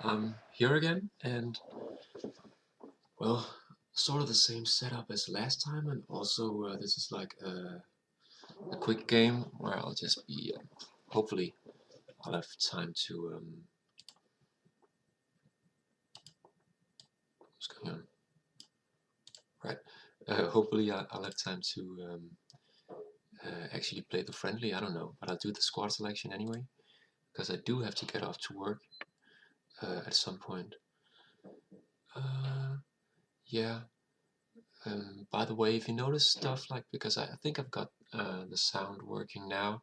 I'm here again, and well, sort of the same setup as last time, and also this is like a quick game where I'll just be, hopefully, I'll have time to, what's going on? Right, hopefully I'll have time to actually play the friendly, I don't know, but I'll do the squad selection anyway, because I do have to get off to work at some point. Uh, yeah, by the way, if you notice stuff like, because I think I've got the sound working now,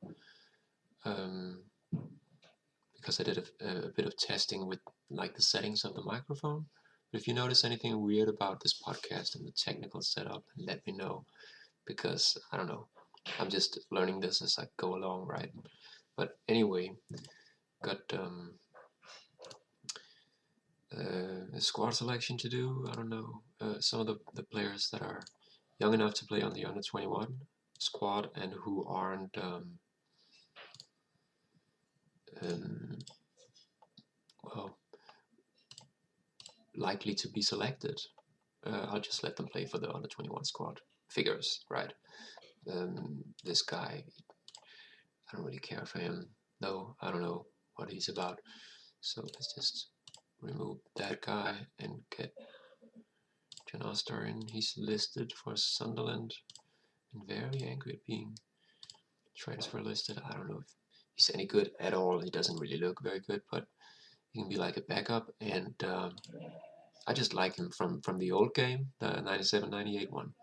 um, because I did a bit of testing with like the settings of the microphone. But if you notice anything weird about this podcast and the technical setup, let me know, because I don't know. I'm just learning this as I go along, right? But anyway, got a squad selection to do. I don't know. Some of the players that are young enough to play on the under 21 squad and who aren't um, well, likely to be selected. I'll just let them play for the under 21 squad. Figures, right? This guy, I don't really care for him. No, I don't know what he's about. So let's just remove that guy and get John Oster in. He's listed for Sunderland and very angry at being transfer listed. I don't know if he's any good at all. He doesn't really look very good, but he can be like a backup. And I just like him from the old game, the 97-98 one.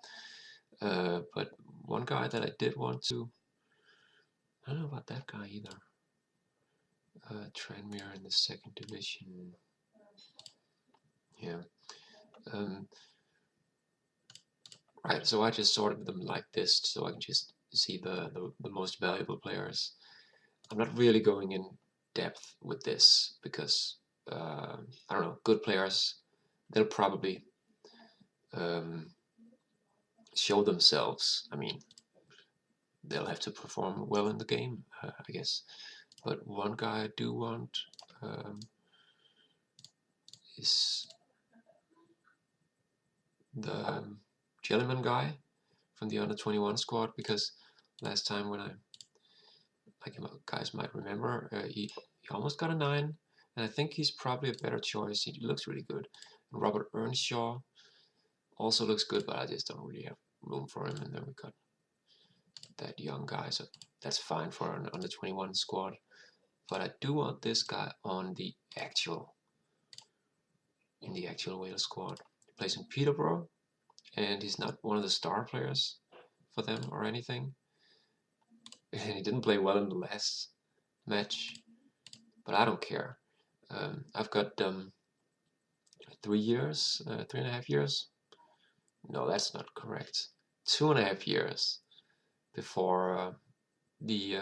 But one guy that I did want to, I don't know about that guy either. Tranmere in the second division. Yeah. Right, so I just sorted them like this so I can just see the most valuable players. I'm not really going in depth with this because, I don't know, good players, they'll probably show themselves. I mean, they'll have to perform well in the game, I guess. But one guy I do want is the Jellyman guy from the under 21 squad, because last time when I, like you guys might remember, he almost got a 9, and I think he's probably a better choice. He looks really good. And Robert Earnshaw also looks good, but I just don't really have room for him. And then we got that young guy, so that's fine for an under 21 squad. But I do want this guy on the actual, in the actual Wales squad. He plays in Peterborough, and he's not one of the star players for them or anything. And he didn't play well in the last match, but I don't care. I've got 3 years, 3.5 years. No, that's not correct. 2.5 years before the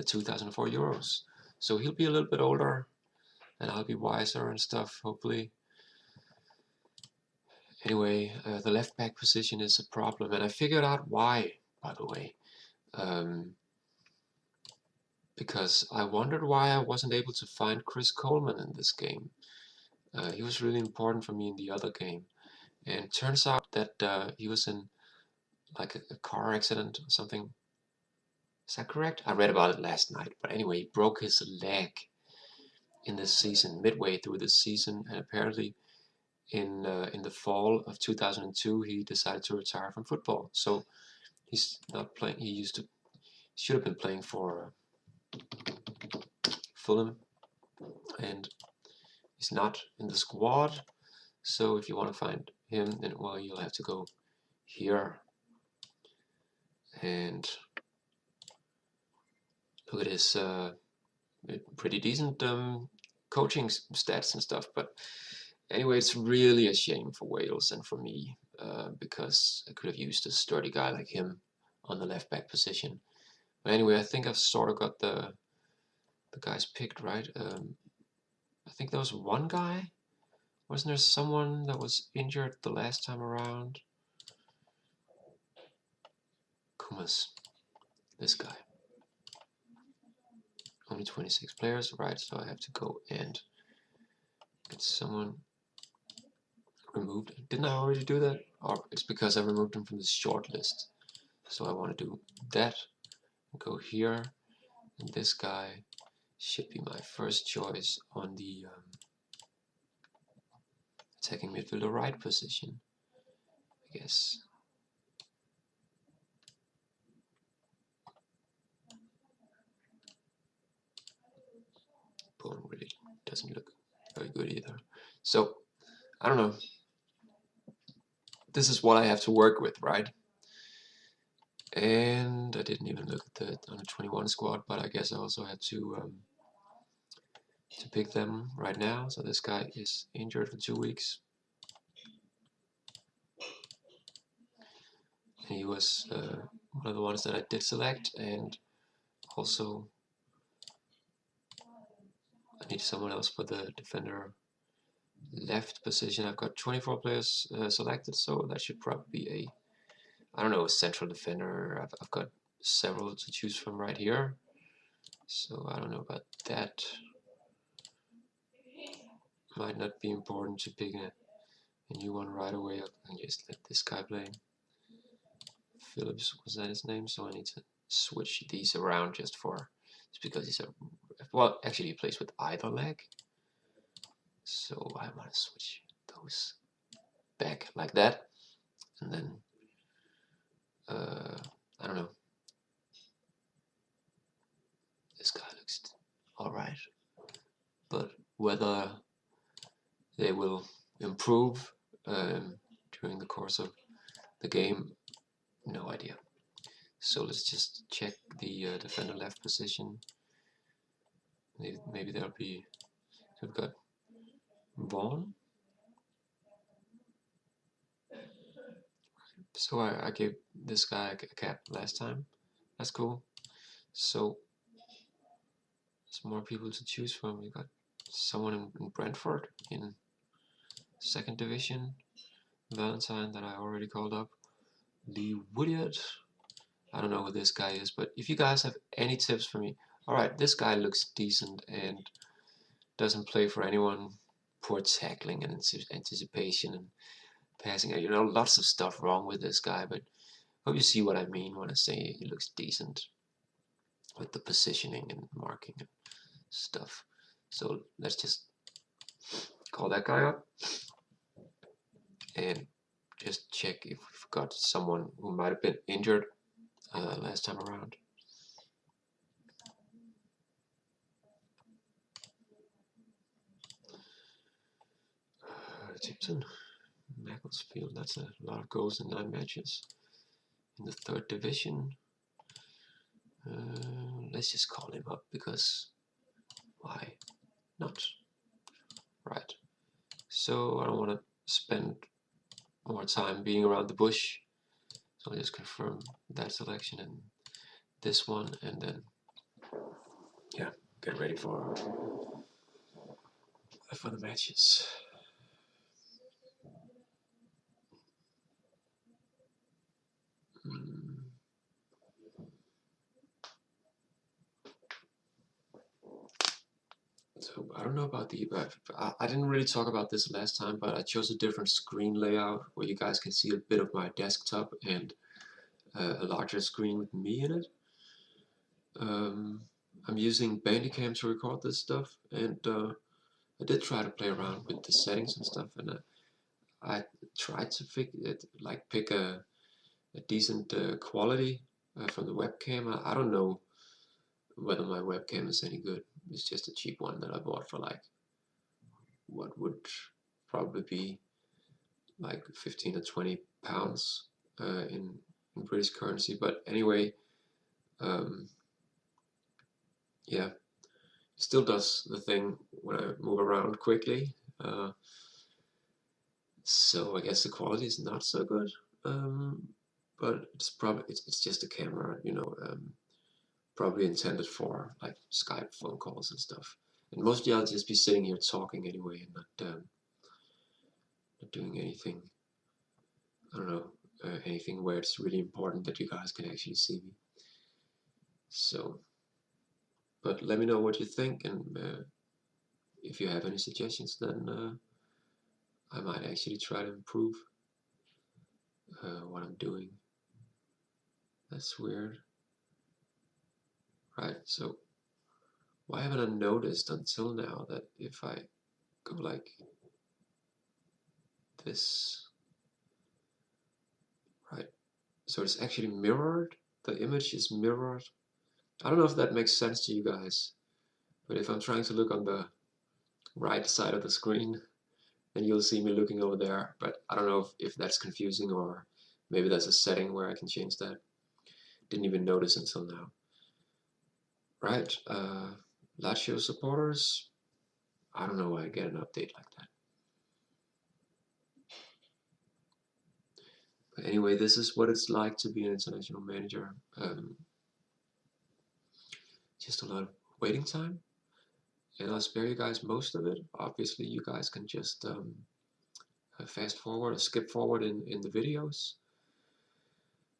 2004 Euros. So he'll be a little bit older, and I'll be wiser and stuff, hopefully. Anyway, the left back position is a problem, and I figured out why, by the way. Because I wondered why I wasn't able to find Chris Coleman in this game. He was really important for me in the other game. And it turns out that he was in like a car accident or something. Is that correct? I read about it last night. But anyway, he broke his leg in this season, midway through the season, and apparently in the fall of 2002 he decided to retire from football. So he's not playing. He should have been playing for Fulham, and he's not in the squad. So if you want to find him, then well, you'll have to go here and look at his pretty decent coaching stats and stuff. But anyway, it's really a shame for Wales and for me, because I could have used a sturdy guy like him on the left back position. But anyway, I think I've sort of got the guys picked right. I think there was one guy. Wasn't there someone that was injured the last time around? Kumas, this guy. Only 26 players, right? So I have to go and Get someone removed. Didn't I already do that? Or it's because I removed him from the short list. So I want to do that. Go here. And this guy should be my first choice on the attacking midfielder right position, I guess. Bowen really doesn't look very good either. So, I don't know. This is what I have to work with, right? And I didn't even look at the under 21 squad, but I guess I also had to pick them right now. So this guy is injured for 2 weeks. And he was one of the ones that I did select, and also I need someone else for the defender left position. I've got 24 players selected, so that should probably be a, I don't know, a central defender. I've got several to choose from right here, so I don't know about that. Might not be important to pick a new one right away. I can just let this guy play. Phillips, was that his name? So I need to switch these around just because he's a, well, actually he plays with either leg, so I want to switch those back like that, and then I don't know, this guy looks alright, but whether they will improve during the course of the game, no idea. So let's just check the defender left position. Maybe there'll be, we've got Vaughn. So I gave this guy a cap last time. That's cool. So there's more people to choose from. We got someone in Brentford in 2nd division. Valentine that I already called up. Lee Woodyard. I don't know who this guy is, but if you guys have any tips for me. Alright, this guy looks decent and doesn't play for anyone. Poor tackling and anticipation and passing. You know, lots of stuff wrong with this guy, but hope you see what I mean when I say he looks decent with the positioning and marking and stuff. So let's just call that guy up and just check if we've got someone who might have been injured last time around. Tipton, Macclesfield, that's a lot of goals in 9 matches. In the 3rd division, let's just call him up because why not? Right. So I don't want to spend more time being around the bush. So I'll just confirm that selection and this one, and then yeah, get ready for the matches. So I don't know about the, I didn't really talk about this last time, but I chose a different screen layout where you guys can see a bit of my desktop and a larger screen with me in it. I'm using Bandicam to record this stuff, and I did try to play around with the settings and stuff, and I tried to pick a decent quality from the webcam. I don't know whether my webcam is any good. It's just a cheap one that I bought for like what would probably be like 15 or 20 pounds in British currency. But anyway, yeah, it still does the thing when I move around quickly. So I guess the quality is not so good. But it's just a camera, you know, probably intended for like Skype phone calls and stuff. And mostly I'll just be sitting here talking anyway and not doing anything. I don't know, anything where it's really important that you guys can actually see me. So, but let me know what you think, and if you have any suggestions, then I might actually try to improve what I'm doing. That's weird. Right, so why haven't I noticed until now that if I go like this, right, so it's actually mirrored, the image is mirrored. I don't know if that makes sense to you guys, but if I'm trying to look on the right side of the screen, then you'll see me looking over there, but I don't know if that's confusing, or maybe that's a setting where I can change that. Didn't even notice until now. Right, Lazio supporters, I don't know why I get an update like that. But anyway, this is what it's like to be an international manager. Just a lot of waiting time, and I'll spare you guys most of it. Obviously, you guys can just fast forward or skip forward in the videos.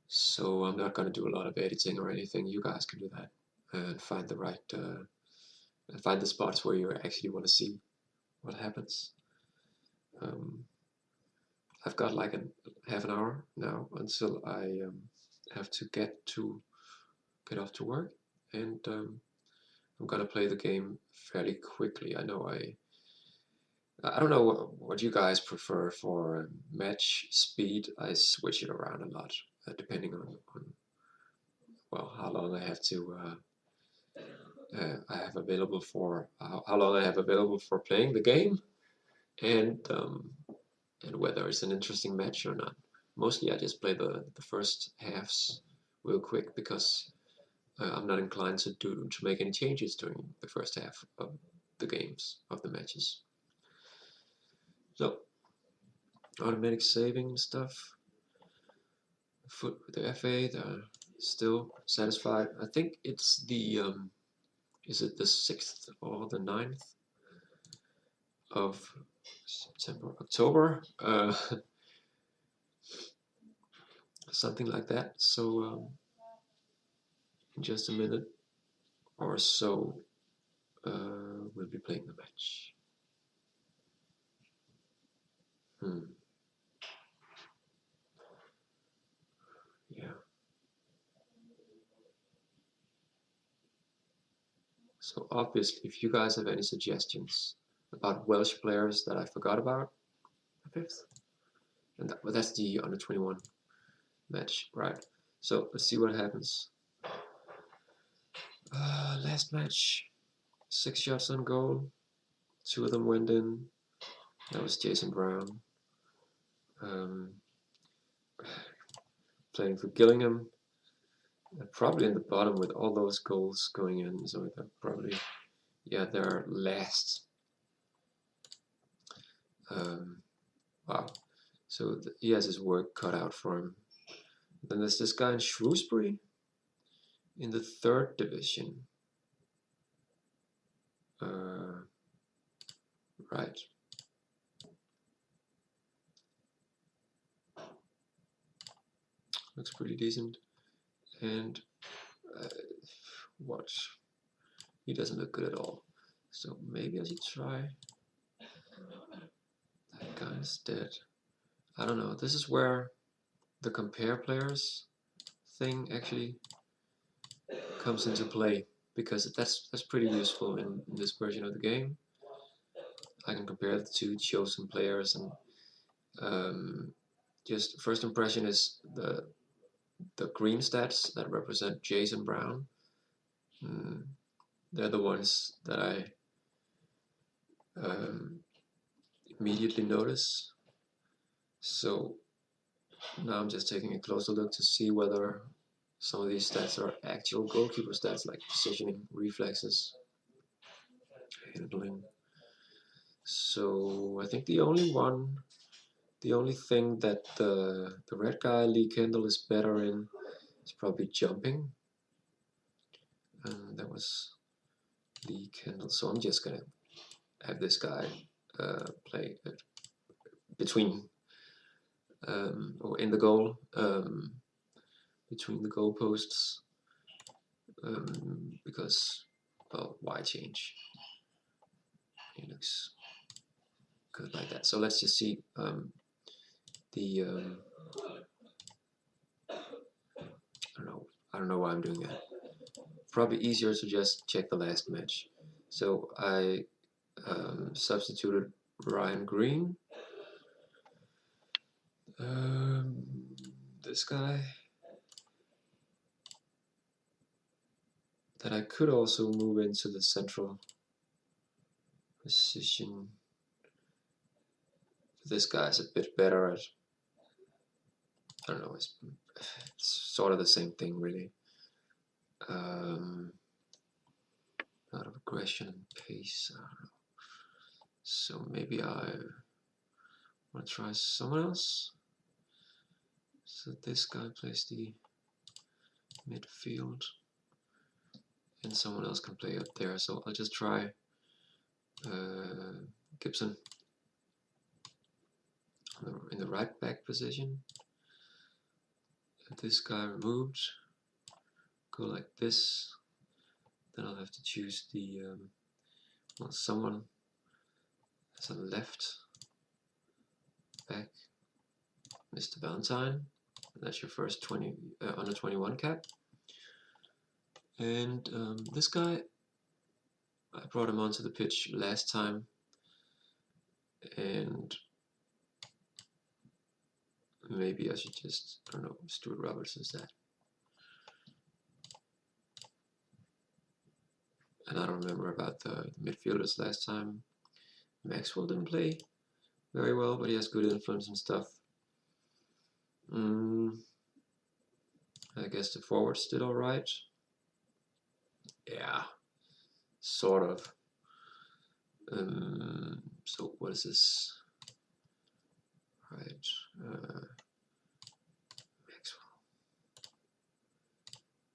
So I'm not going to do a lot of editing or anything. You guys can do that and find the right, find the spots where you actually want to see what happens. I've got like half an hour now until I have to get off to work, and I'm gonna play the game fairly quickly. I know I don't know what you guys prefer for match speed. I switch it around a lot depending on well, how long I have to I have available for how long I have available for playing the game, and whether it's an interesting match or not. Mostly I just play the first halves real quick because I'm not inclined to make any changes during the first half of the games, of the matches. So automatic saving stuff. Foot with the FA, they're still satisfied. I think it's the is it the 6th or the 9th of September, October, something like that. So in just a minute or so, we'll be playing the match. Yeah. So obviously, if you guys have any suggestions about Welsh players that I forgot about, the 5th, and that's the under 21 match, right? So let's see what happens. Last match, 6 shots on goal, 2 of them went in. That was Jason Brown. Playing for Gillingham, probably in the bottom with all those goals going in. So they're probably, yeah, they're last. Wow. So he has his work cut out for him. Then there's this guy in Shrewsbury in the 3rd division. Right. Looks pretty decent. And watch. He doesn't look good at all. So maybe I should try that guy instead. I don't know. This is where the compare players thing actually comes into play, because that's pretty useful in this version of the game. I can compare the 2 chosen players, and just first impression is the green stats that represent Jason Brown. They're the ones that I immediately notice. So now I'm just taking a closer look to see whether some of these stats are actual goalkeeper stats, like positioning, reflexes, handling. So I think the only thing that the red guy, Lee Kendall, is better in is probably jumping. And that was Lee Kendall. So I'm just gonna have this guy play between or in the goal, between the goal posts, because, well, why change? He looks good like that. So let's just see the I don't know why I'm doing that. Probably easier to just check the last match. So I substituted Ryan Green, this guy that I could also move into the central position. This guy's a bit better at, I don't know, it's sort of the same thing really. Lot of aggression and pace, I don't know. So maybe I want to try someone else. So this guy plays the midfield and someone else can play up there. So I'll just try Gibson in the right back position. And this guy removed. Go like this. Then I'll have to choose the well, someone as a left back, Mr. Valentine. That's your first under 21 cap. And this guy, I brought him onto the pitch last time, and maybe I should just, I don't know, Stuart Roberts is that. And I don't remember about the midfielders last time. Maxwell didn't play very well, but he has good influence and stuff. I guess the forwards did alright. Yeah, sort of. So what is this? Right, Maxwell.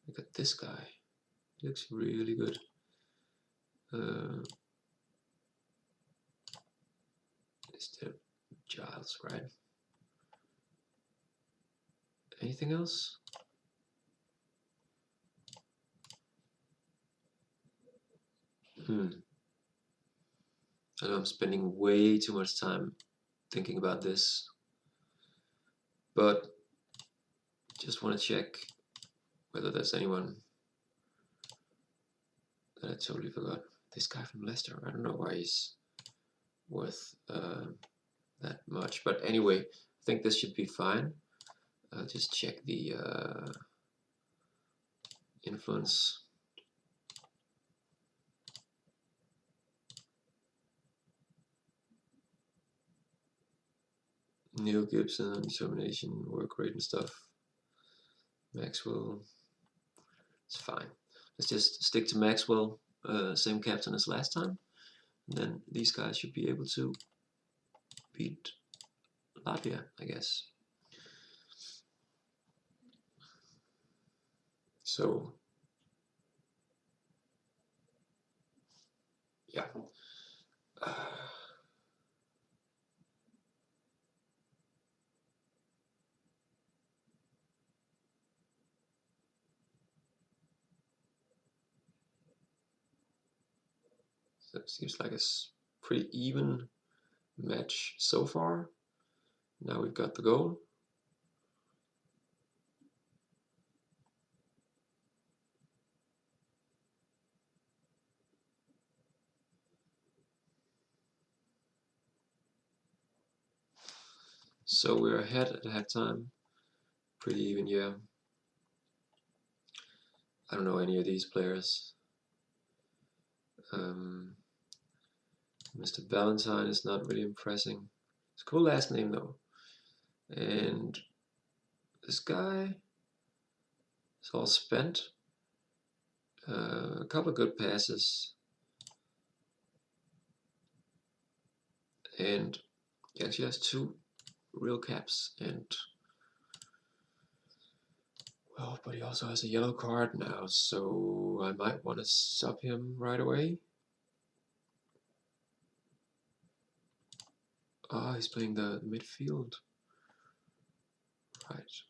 Look at this guy. He looks really good. Instead of Giles, right? Anything else? I know I'm spending way too much time thinking about this, but just want to check whether there's anyone that I totally forgot. This guy from Leicester, I don't know why he's worth that much, but anyway, I think this should be fine. Just check the influence. Neil Gibson, determination, work rate and stuff. Maxwell, it's fine. Let's just stick to Maxwell, same captain as last time. And then these guys should be able to beat Latvia, I guess. So, yeah. So it seems like it's pretty even match so far. Now we've got the goal. So we're ahead at halftime. Pretty even, yeah. I don't know any of these players. Mr. Valentine is not really impressing. It's a cool last name though. And this guy is all spent. A couple of good passes. And he actually has 2 real caps. And well, but he also has a yellow card now, so I might want to sub him right away. Ah, he's playing the midfield. Right.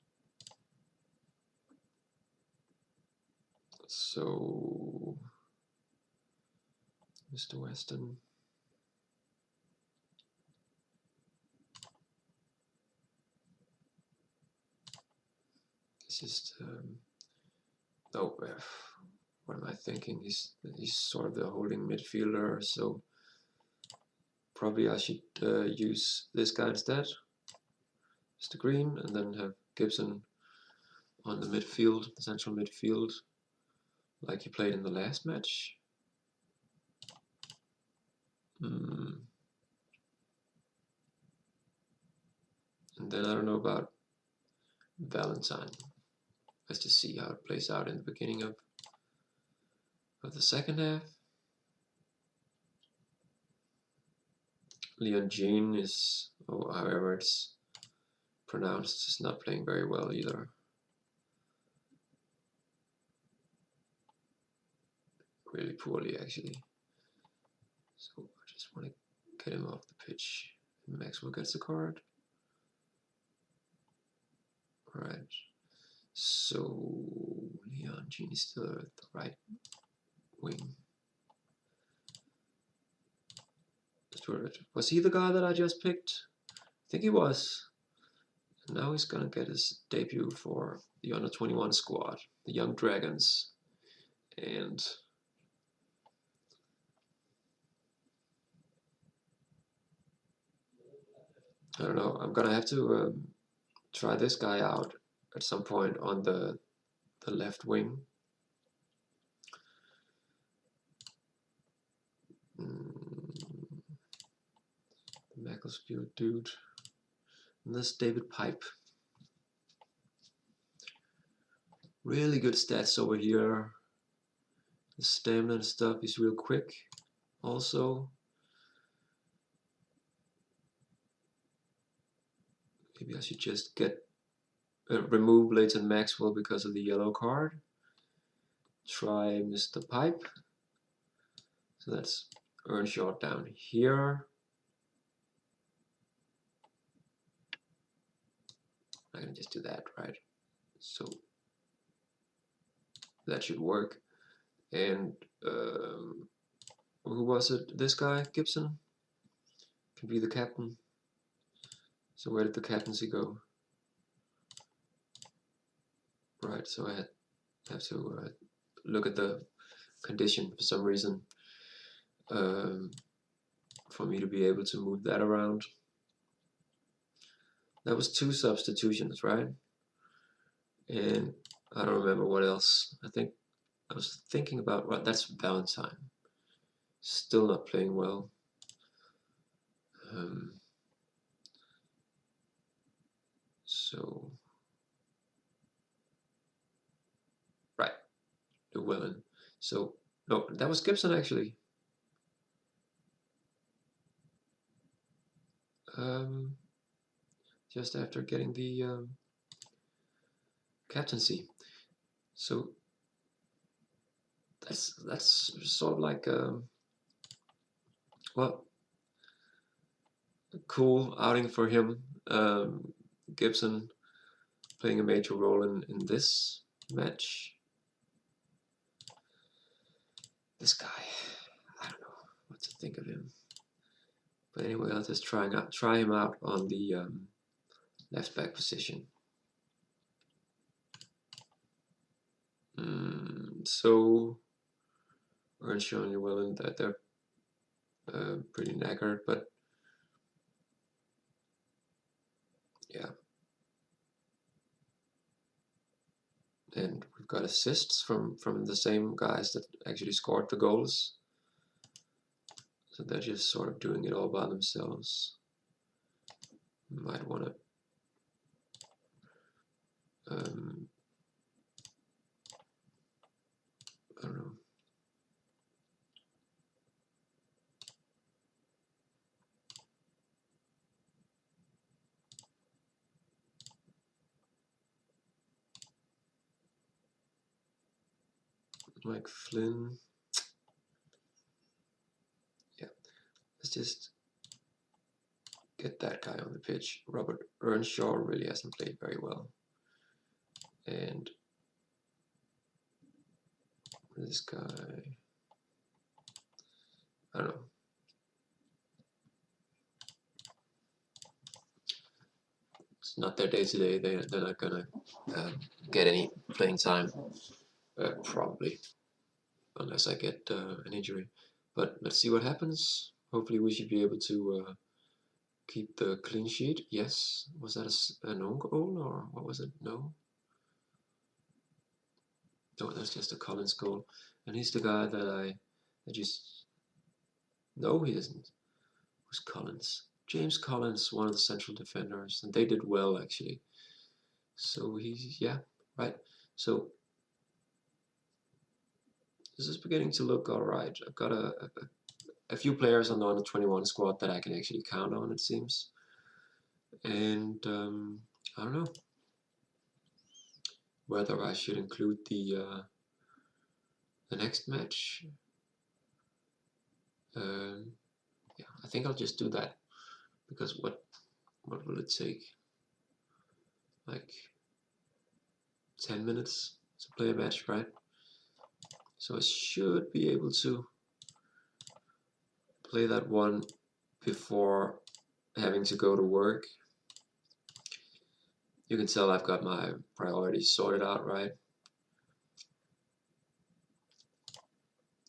So, Mr. Weston. just oh, what am I thinking? He's sort of the holding midfielder, so probably I should use this guy instead, Mr. Green, and then have Gibson on the midfield, the central midfield, like he played in the last match. And then I don't know about Valentine. Let's just see how it plays out in the beginning of the second half. Leon Jean is, or however it's pronounced, is not playing very well either. Really poorly, actually. So I just want to get him off the pitch. Maxwell gets the card. Alright. So Leon Jean is still at the right wing. Was he the guy that I just picked? I think he was. And now he's gonna get his debut for the under 21 squad, the Young Dragons. And I don't know, I'm gonna have to try this guy out at some point on the left wing. The Macclesfield dude. And this David Pipe. Really good stats over here. The stamina and stuff is real quick also. Maybe I should just get remove Leighton Maxwell because of the yellow card. Try Mr. Pipe. So that's Earnshaw down here. I can just do that, right? So that should work. And who was it? This guy, Gibson, can be the captain. So where did the captaincy go? Right, so I have to look at the condition for some reason for me to be able to move that around. That was 2 substitutions, right? And I don't remember what else. I think I was thinking about, well, that's Valentine. Still not playing well. So, right, Llewellyn. So, no, that was Gibson actually. Just after getting the captaincy. So that's sort of like well, a cool outing for him. Gibson playing a major role in this match. This guy, I don't know what to think of him. But anyway, I'll just try him out on the left back position. So Earnshaw and Llewellyn, that they're pretty knackered, but yeah. And we've got assists from the same guys that actually scored the goals. So they're just sort of doing it all by themselves. You might want to I don't know. Like Flynn. Yeah, let's just get that guy on the pitch. Robert Earnshaw really hasn't played very well. And this guy, I don't know. not their day to day. They're not gonna get any playing time, probably, unless I get an injury. But let's see what happens. Hopefully, we should be able to keep the clean sheet. Yes. Was that an own goal or what was it? No. No, that's just a Collins goal. And he's the guy that I just. No, he isn't. Who's Collins? James Collins, one of the central defenders, and they did well actually. So yeah, right. So this is beginning to look all right. I've got a few players on the under 21 squad that I can actually count on, it seems. And I don't know whether I should include the next match. Yeah, I think I'll just do that, because what will it take? Like 10 minutes to play a match, right? So I should be able to play that one before having to go to work. You can tell I've got my priorities sorted out, right?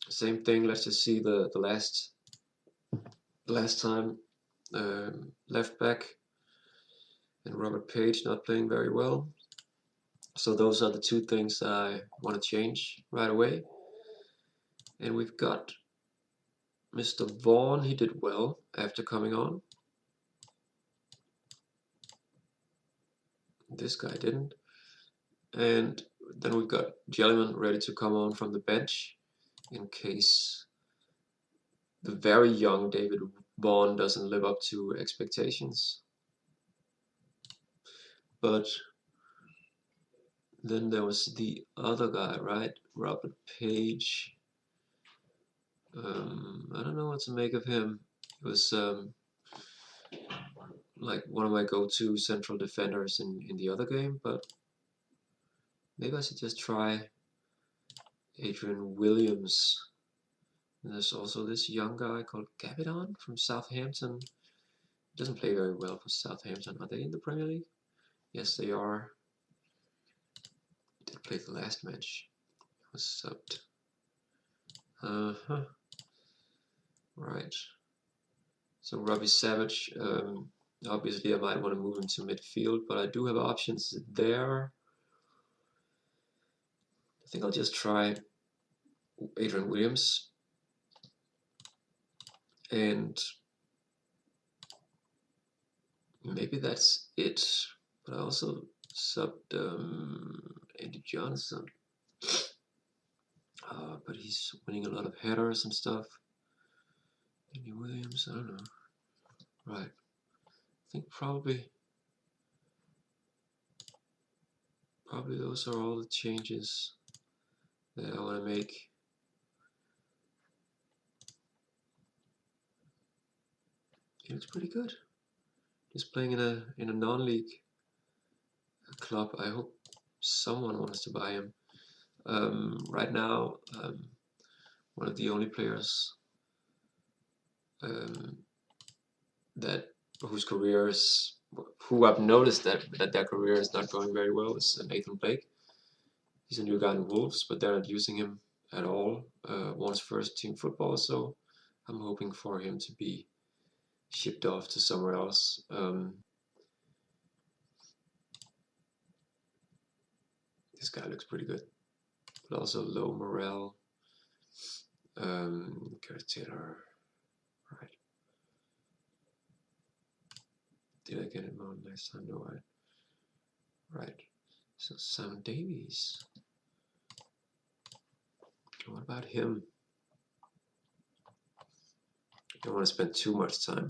Same thing, let's just see the last time. Left back and Robert Page not playing very well. So those are the two things that I want to change right away. And we've got Mr. Vaughan. He did well after coming on. This guy didn't. And then we've got Jellyman ready to come on from the bench in case the very young David Vaughan doesn't live up to expectations. But then there was the other guy, right? Robert Page. I don't know what to make of him. He was like one of my go-to central defenders in the other game, but maybe I should just try Adrian Williams. And there's also this young guy called Gavidon from Southampton. He doesn't play very well for Southampton. Are they in the Premier League? Yes, they are. He did play the last match. He was subbed. Right. So Robbie Savage, obviously I might want to move him to midfield, but I do have options there. I think I'll just try Adrian Williams. And maybe that's it. But I also subbed Andy Johnson. But he's winning a lot of headers and stuff. Andy Williams, I don't know. Right. I think probably those are all the changes that I want to make. He looks pretty good. He's playing in a non-league club. I hope someone wants to buy him. Right now, one of the only players who I've noticed that their career is not going very well is Nathan Blake. He's a new guy in Wolves, but they're not using him at all. Wants first team football, so I'm hoping for him to be shipped off to somewhere else. This guy looks pretty good, but also low morale. Gareth Taylor, right? Did I get him on last time? No, right. So Sam Davies. What about him? I don't want to spend too much time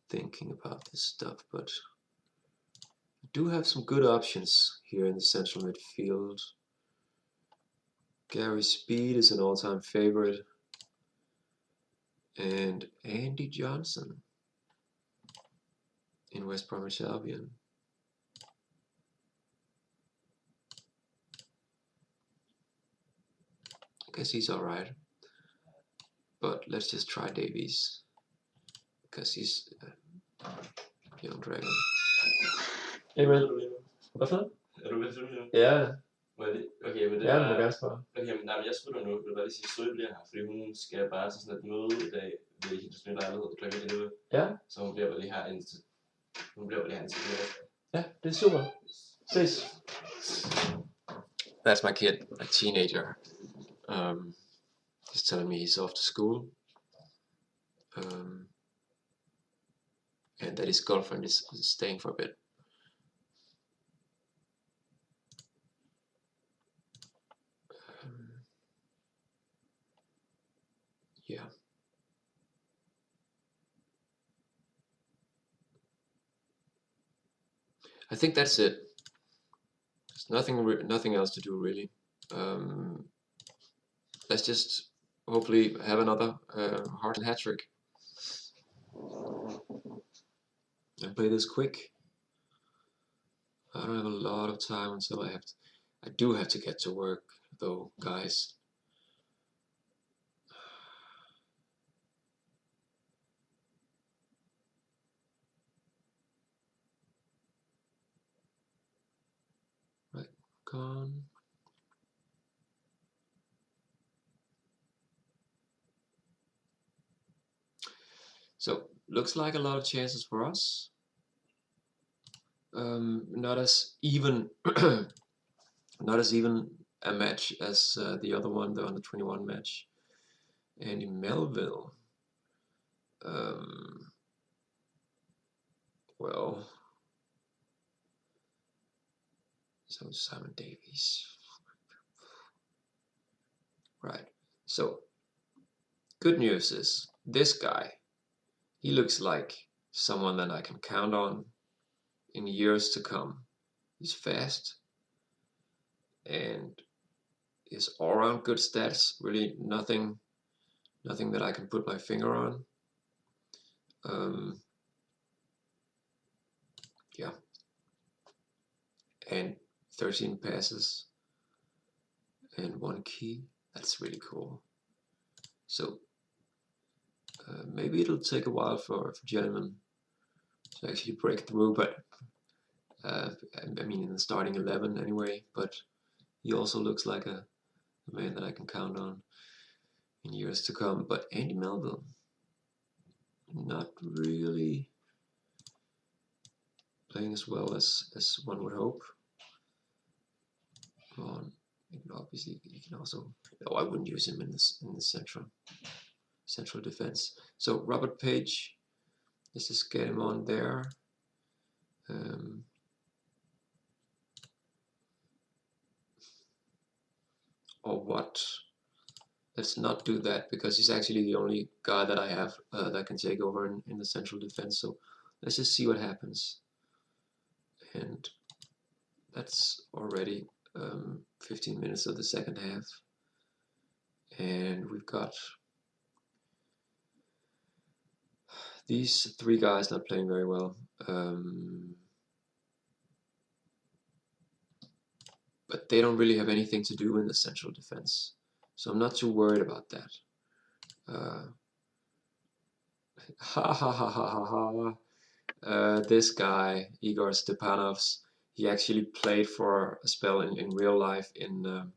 thinking about this stuff, but I do have some good options here in the central midfield. Gary Speed is an all-time favorite, and Andy Johnson in West Bromwich Albion. I guess he's alright, but let's just try Davies because he's a young dragon. Amen. Hvad for noget? Er du med til det nu? Ja. Okay, men det Ja, var... du må gerne spørge. Okay, men nej, men jeg spurgte nu, vil du bare lige sige, Zoe bliver her, fordi hun skal bare til sådan et møde i dag ved hendes nye lejlighed kl. 11. Ja. Så hun bliver vel lige her indtil... Hun bliver vel lige her indtil det. Ja, det er super. Ses. That's my kid, a teenager. He's telling me he's off to school. And that his girlfriend is staying for a bit. Yeah. I think that's it. There's nothing else to do really. Let's just hopefully have another Hearts hat trick and play this quick. I don't have a lot of time until I do have to get to work though, guys. Right, gone. So looks like a lot of chances for us. Not as even not as even a match as the other one, the under 21 match. And in Melville, well, so Simon Davies, right? So good news is this guy, he looks like someone that I can count on in years to come. He's fast and is all around good stats. Really nothing that I can put my finger on. Yeah, and 13 passes and 1 key. That's really cool. So maybe it'll take a while for Gentleman to actually break through, but I mean in the starting 11 anyway. But he also looks like a man that I can count on in years to come. But Andy Melville, not really playing as well as one would hope. Well, obviously you can also. Oh, I wouldn't use him in the central defense. So Robert Page, let's just get him on there. Or what? Let's not do that because he's actually the only guy that I have that can take over in the central defense. So let's just see what happens. And that's already 15 minutes of the second half. And we've got these 3 guys not playing very well. But they don't really have anything to do in the central defense. So I'm not too worried about that. This guy, Igor Stepanovs, he actually played for a spell in real life in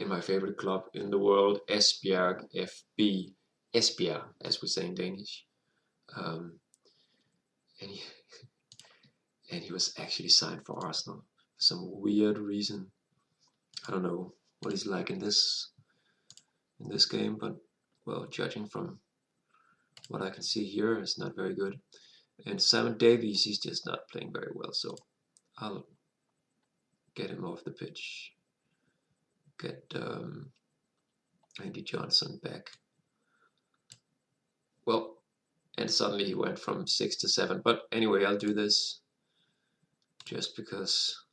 my favorite club in the world, Esbjerg FB. Esbjerg, as we say in Danish. And he was actually signed for Arsenal for some weird reason. I don't know what he's like in this game, but well, judging from what I can see here, it's not very good. And Simon Davies, he's just not playing very well, so I'll get him off the pitch. Get Andy Johnson back. Well, and suddenly he went from 6 to 7. But anyway, I'll do this just because,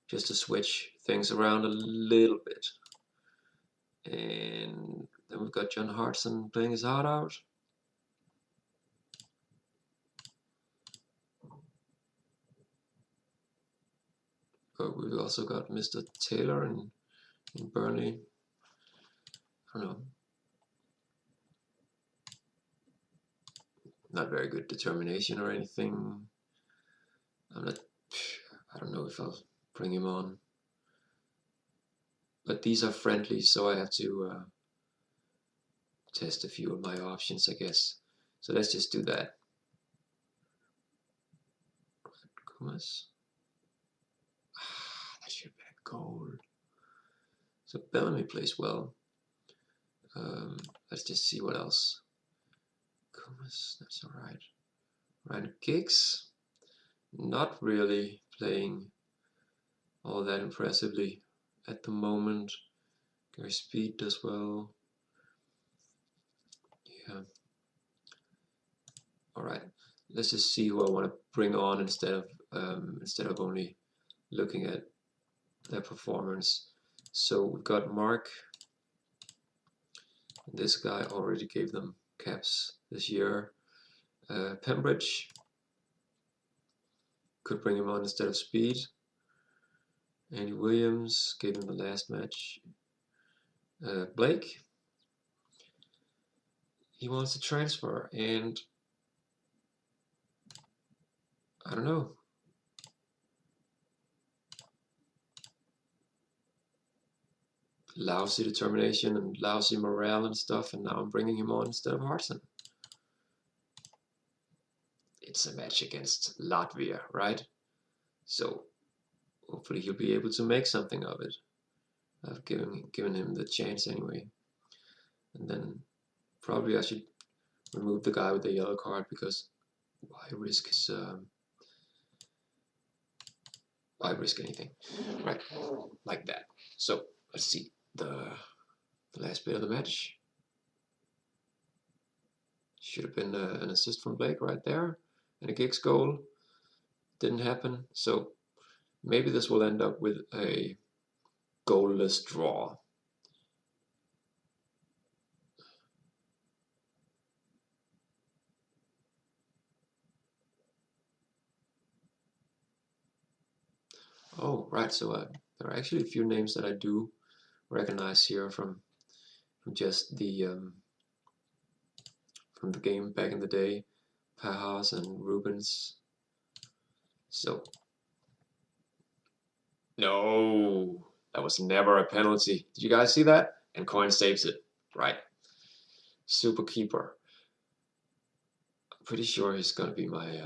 just to switch things around a little bit. And then we've got John Hartson playing his heart out. But we've also got Mr. Taylor in Burnley. I don't know. Not very good determination or anything. I'm not. I don't know if I'll bring him on, but these are friendly, so I have to test a few of my options, I guess. So let's just do that. Kumas. That should be a goal. So Bellamy plays well. Let's just see what else. Kumas, that's all right. Ryan Giggs, not really playing all that impressively at the moment. Gary Speed does well. Yeah. All right. Let's just see who I want to bring on instead of only looking at their performance. So we've got Mark. This guy already gave them caps this year. Pembridge, could bring him on instead of Speed. Andy Williams gave him the last match. Blake, he wants to transfer, and I don't know. Lousy determination and lousy morale and stuff, and now I'm bringing him on instead of Hartson. It's a match against Latvia, right? So hopefully he'll be able to make something of it. I've given him the chance anyway. And then probably I should remove the guy with the yellow card, because why risk anything, right? Like that. So let's see the last bit of the match. Should have been an assist from Blake right there, and a Giggs goal. Didn't happen. So maybe this will end up with a goalless draw. Oh, right. So there are actually a few names that I do recognize here from just from the game back in the day, Pajas and Rubens. So no, that was never a penalty. Did you guys see that? And Coin saves it. Right. Super keeper. I'm pretty sure he's gonna be my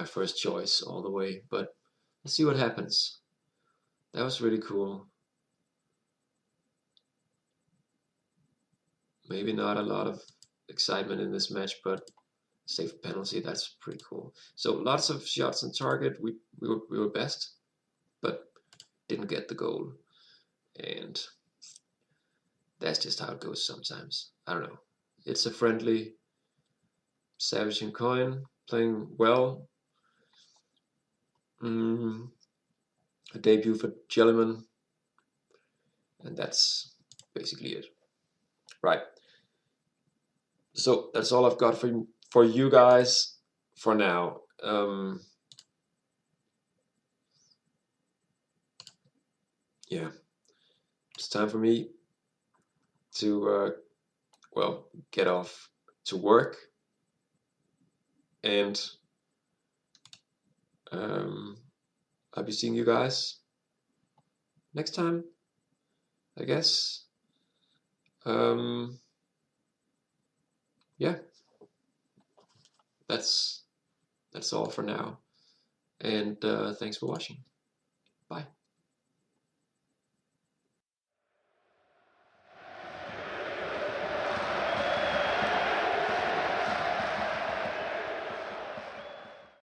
first choice all the way, but let's see what happens. That was really cool. Maybe not a lot of excitement in this match, but safe penalty, that's pretty cool. So lots of shots on target. We were best, but didn't get the goal. And that's just how it goes sometimes. I don't know. It's a friendly Savage and Coin playing well. A debut for Jellyman. And that's basically it. Right. So that's all I've got for you guys for now. Yeah, it's time for me to well, get off to work, and I'll be seeing you guys next time, I guess. Yeah, that's all for now, and thanks for watching. Bye.